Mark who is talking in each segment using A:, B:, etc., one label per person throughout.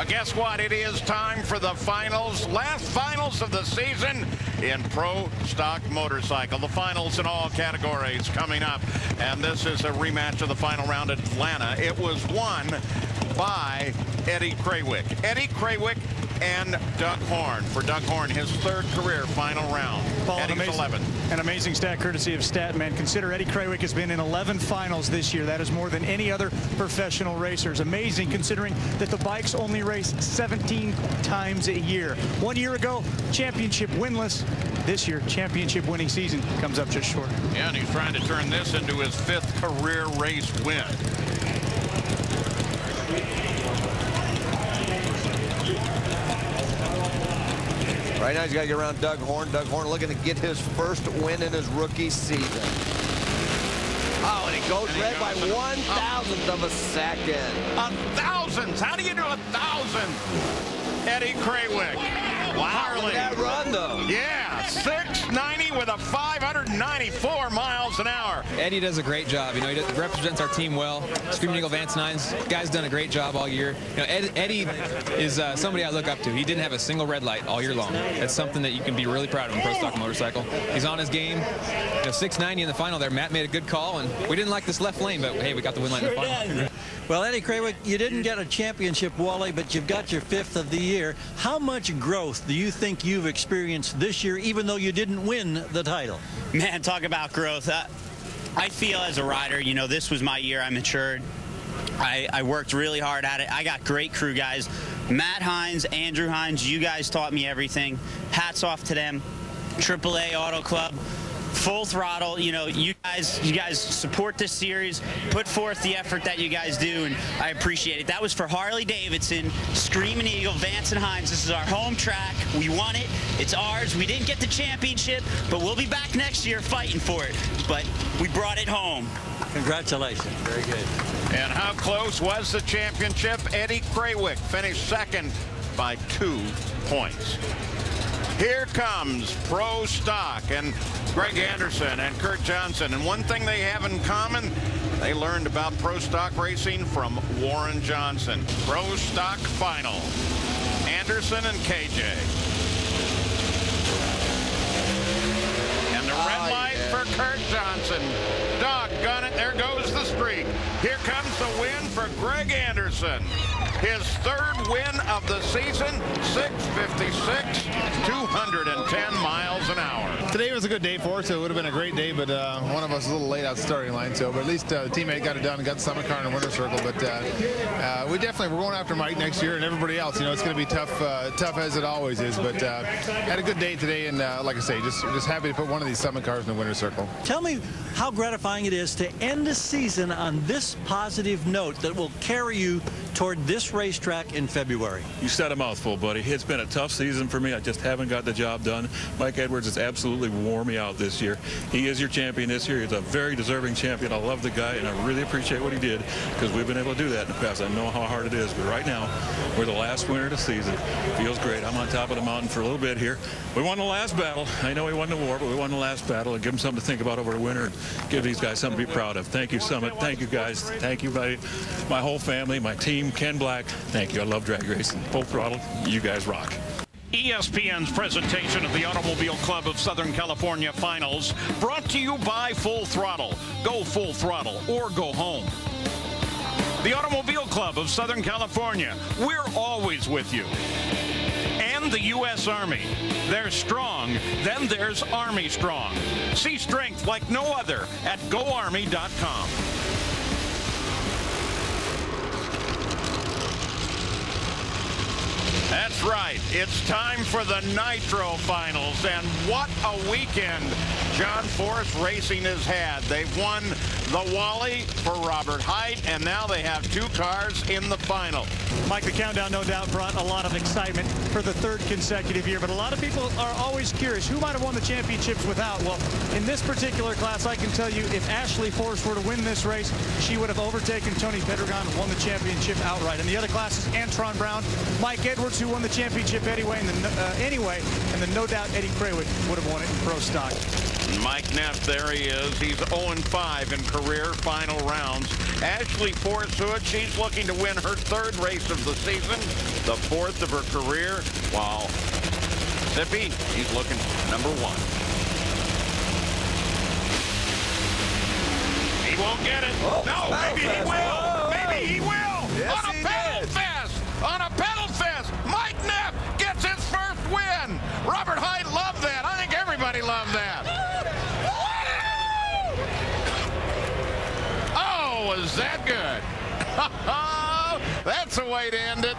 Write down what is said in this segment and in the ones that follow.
A: Guess what? It is time for the finals, last finals of the season in Pro Stock Motorcycle. The finals in all categories coming up. And this is a rematch of the final round at Atlanta. It was won by Eddie Krawiec. Eddie Krawiec and Doug Horn. For Doug Horn, his third career final round. Eddie's 11.
B: An amazing stat courtesy of Statman. Consider Eddie Krawiec has been in 11 finals this year. That is more than any other professional racers. Amazing considering that the bikes only race 17 times a year. 1 year ago, championship winless. This year, championship winning season comes up just short.
A: Yeah, and he's trying to turn this into his 5th career race win.
C: Right now he's got to get around Doug Horn. Doug Horn looking to get his first win in his rookie season. Oh, and he goes red by 1,000th of a second.
A: A thousandth? How do you do a thousandth? Eddie Krawiec.
C: Wow, look at that run, though.
A: Yeah, 690 with a 594 miles an hour.
D: Eddie does a great job. You know, he represents our team well. Screaming Eagle Vance Nines, guy's done a great job all year. You know, Eddie is somebody I look up to. He didn't have a single red light all year long. That's something that you can be really proud of in Pro Stock Motorcycle. He's on his game. You know, 690 in the final there. Matt made a good call, and we didn't like this left lane, but hey, we got the win line in the final.
E: Well, Eddie Krawiec, you didn't get a championship, Wally, but you've got your 5th of the year. How much growth do you think you've experienced this year, even though you didn't win the title?
F: Man, talk about growth. I feel as a rider, you know, this was my year. I matured. I worked really hard at it. I got great crew guys. Matt Hines, Andrew Hines, you guys taught me everything. Hats off to them. AAA Auto Club. Full throttle. You know, you guys support this series, put forth the effort that you guys do, and I appreciate it. That was for Harley Davidson, Screaming Eagle, Vance and Hines. This is our home track. We won it. It's ours. We didn't get the championship, but we'll be back next year fighting for it. But we brought it home.
E: Congratulations. Very good.
A: And how close was the championship? Eddie Krawiec finished 2nd by 2 points. Here comes Pro Stock and Greg Anderson and Kurt Johnson. And one thing they have in common, they learned about Pro Stock racing from Warren Johnson. Pro Stock final. Anderson and KJ. And the red light for Kurt Johnson. Doggone it, there goes the streak. Here comes the win for Greg Anderson. His 3rd win of the season, 656, 210 miles an hour.
G: Today was a good day for us. It would have been a great day, but one of us was a little late out the starting line. So, but at least the teammate got it done and got the summit car in the winner's circle. But we're going after Mike next year and everybody else. You know, it's going to be tough, tough as it always is. But had a good day today, and like I say, just happy to put one of these summit cars in the winner's circle.
E: Tell me how gratifying it is to end the season on this positive note that will carry you toward this racetrack in February.
H: You said a mouthful, buddy. It's been a tough season for me. I just haven't got the job done. Mike Edwards has absolutely worn me out this year. He is your champion this year. He's a very deserving champion. I love the guy, and I really appreciate what he did because we've been able to do that in the past. I know how hard it is, but right now, we're the last winner of the season. Feels great. I'm on top of the mountain for a little bit here. We won the last battle. I know we won the war, but we won the last battle, and give them something to think about over the winter and give these guys something to be proud of. Thank you, Summit. Thank you, guys. Thank you, my whole family, my team, Ken Black. Thank you. I love drag racing. Full throttle. You guys rock.
A: ESPN's presentation of the Automobile Club of Southern California Finals brought to you by Full Throttle. Go full throttle or go home. The Automobile Club of Southern California. We're always with you. And the U.S. Army. There's strong, then there's Army Strong. See strength like no other at GoArmy.com. That's right. It's time for the Nitro Finals, and what a weekend John Force Racing has had. They've won the Wally for Robert Height, and now they have 2 cars in the final.
B: Mike, the countdown no doubt brought a lot of excitement for the 3rd consecutive year, but a lot of people are always curious who might have won the championships without. Well, in this particular class, I can tell you if Ashley Force were to win this race, she would have overtaken Tony Pedregon and won the championship outright. In the other classes, Antron Brown, Mike Edwards, who won the championship anyway, and then no doubt Eddie Krawiec would have won it in Pro Stock.
A: Mike Neff, there he is. He's 0-5 in career final rounds. Ashley Force-Hood, she's looking to win her 3rd race of the season, the 4th of her career, while Zippy, he's looking number 1. He won't get it.
C: Oh,
A: no, maybe he will.
C: Oh.
A: Maybe he will.
C: Yes,
A: On a pedal fest. On a pedal fest. Mike Neff gets his first win. Robert Hyde loved that. I think everybody loved that. Oh, was that good? That's the way to end it.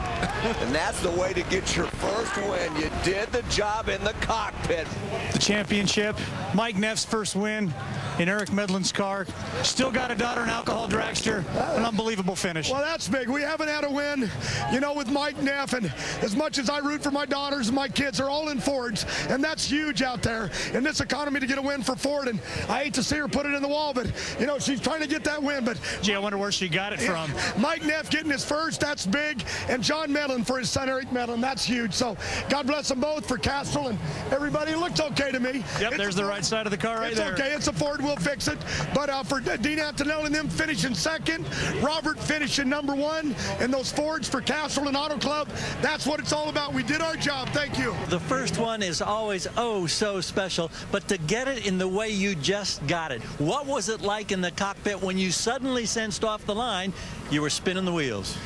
C: And that's the way to get your first win. You did the job in the cockpit.
B: The championship, Mike Neff's first win in Eric Medlin's car. Still got a daughter, an alcohol dragster. An unbelievable finish.
I: Well, that's big. We haven't had a win, you know, with Mike Neff. And as much as I root for my daughters and my kids, they're all in Fords. And that's huge out there in this economy to get a win for Ford. And I hate to see her put it in the wall, but, you know, she's trying to get that win. But
B: gee, I wonder where she got it from.
I: Mike Neff getting his first, that's big. And John Medlin for his son, Eric Medlin, that's huge. So God bless them both for Castrol and everybody. It looked okay to me.
B: Yep, there's the right side of the car right there.
I: It's okay. It's a Ford. We'll fix it. But for Dean Antonelli and them finishing 2nd, Robert finishing number 1, and those Fords for Castrol and Auto Club, that's what it's all about. We did our job. Thank you.
E: The first one is always oh so special, but to get it in the way you just got it, what was it like in the cockpit when you suddenly sensed off the line you were spinning the wheels?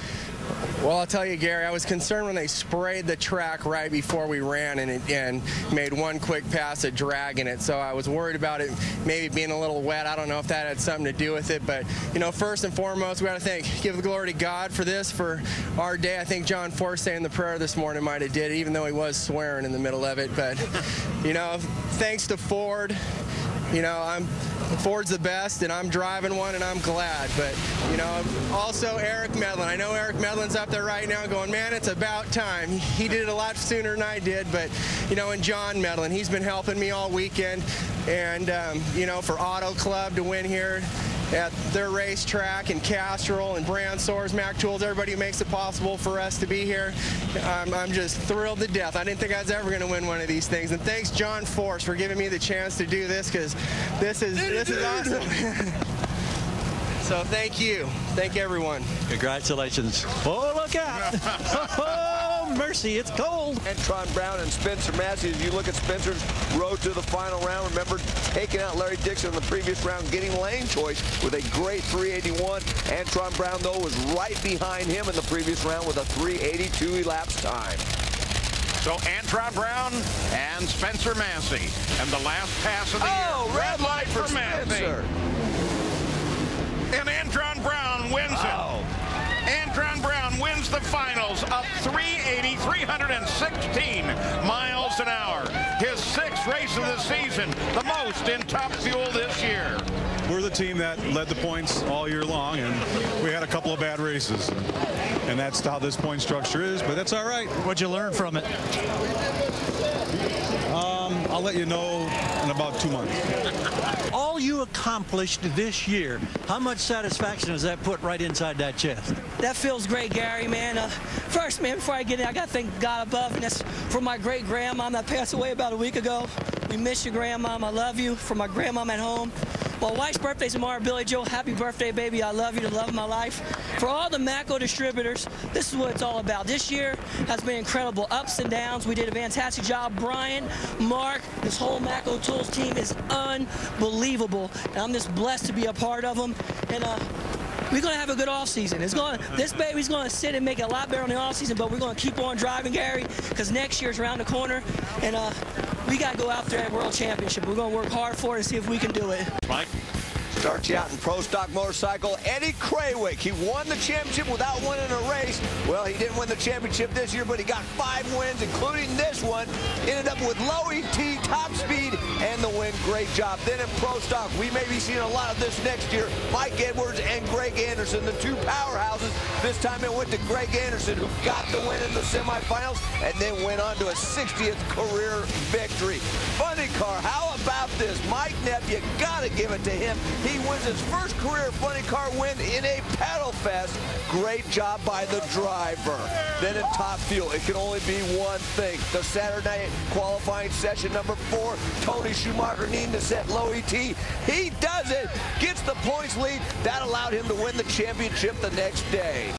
J: Well, I'll tell you, Gary, I was concerned when they sprayed the track right before we ran and made one quick pass at dragging it. So I was worried about it maybe being a little wet. I don't know if that had something to do with it. But, you know, first and foremost, we got to give the glory to God for this, for our day. I think John Force saying the prayer this morning might have did it, even though he was swearing in the middle of it. But, you know, thanks to Ford. You know, Ford's the best, and I'm driving one, and I'm glad. But, you know, also Eric Medlin. I know Eric Medlin's up there right now going, man, it's about time. He did it a lot sooner than I did. But, you know, and John Medlin, he's been helping me all weekend. And, you know, for Auto Club to win here at their racetrack and Castrol and Brand Source, Mac Tools, everybody who makes it possible for us to be here. I'm just thrilled to death. I didn't think I was ever going to win one of these things. And thanks, John Force, for giving me the chance to do this, because this is awesome. So thank you. Thank everyone.
E: Congratulations. Oh, look out. Oh, mercy, it's cold.
C: Antron Brown and Spencer Massey, as you look at Spencer's road to the final round, remember taking out Larry Dixon in the previous round, getting lane choice with a great 381. Antron Brown, though, was right behind him in the previous round with a 382 elapsed time.
A: So Antron Brown and Spencer Massey. And the last pass of the year.
C: Red light for
A: Massey. And Antron Brown wins it. Antron Brown wins the finals of 316 miles an hour. His 6th race of the season, the most in Top Fuel this year.
K: We're the team that led the points all year long, and we had a couple of bad races. And that's how this point structure is, but that's all right.
B: What'd you learn from it?
K: I'll let you know in about 2 months.
E: All you accomplished this year, how much satisfaction does that put right inside that chest?
L: That feels great, Gary, man. First, man, before I get in, I got to thank God above, and that's for my great-grandmom that passed away about a week ago. We miss you, grandmom. I love you. For my grandmom at home. My wife's birthday's tomorrow. Billy Joe, happy birthday, baby. I love you, the love of my life. For all the Matco distributors, this is what it's all about. This year has been incredible. Ups and downs. We did a fantastic job. Brian, Mark, this whole Matco Tools team is unbelievable. And I'm just blessed to be a part of them. And we're going to have a good offseason. This baby's going to sit and make it a lot better in the offseason, but we're going to keep on driving, Gary, because next year's around the corner. And we got to go out there at World Championship. We're going to work hard for it and see if we can do it.
A: Mike?
C: Starts you out in Pro Stock Motorcycle. Eddie Krawick, he won the championship without winning a race. Well, he didn't win the championship this year, but he got 5 wins, including this one. Ended up with low ET, top speed, and the win. Great job. Then in Pro Stock, we may be seeing a lot of this next year. Mike Edwards and Greg Anderson, the 2 powerhouses. This time it went to Greg Anderson, who got the win in the semifinals and then went on to a 60th career victory. Funny car. How about this. Mike Neff, you got to give it to him. He wins his first career funny car win in a pedal fest. Great job by the driver. Then in Top Fuel, it can only be one thing. The Saturday night qualifying session number 4, Tony Schumacher needing to set low ET. He does it, gets the points lead. That allowed him to win the championship the next day.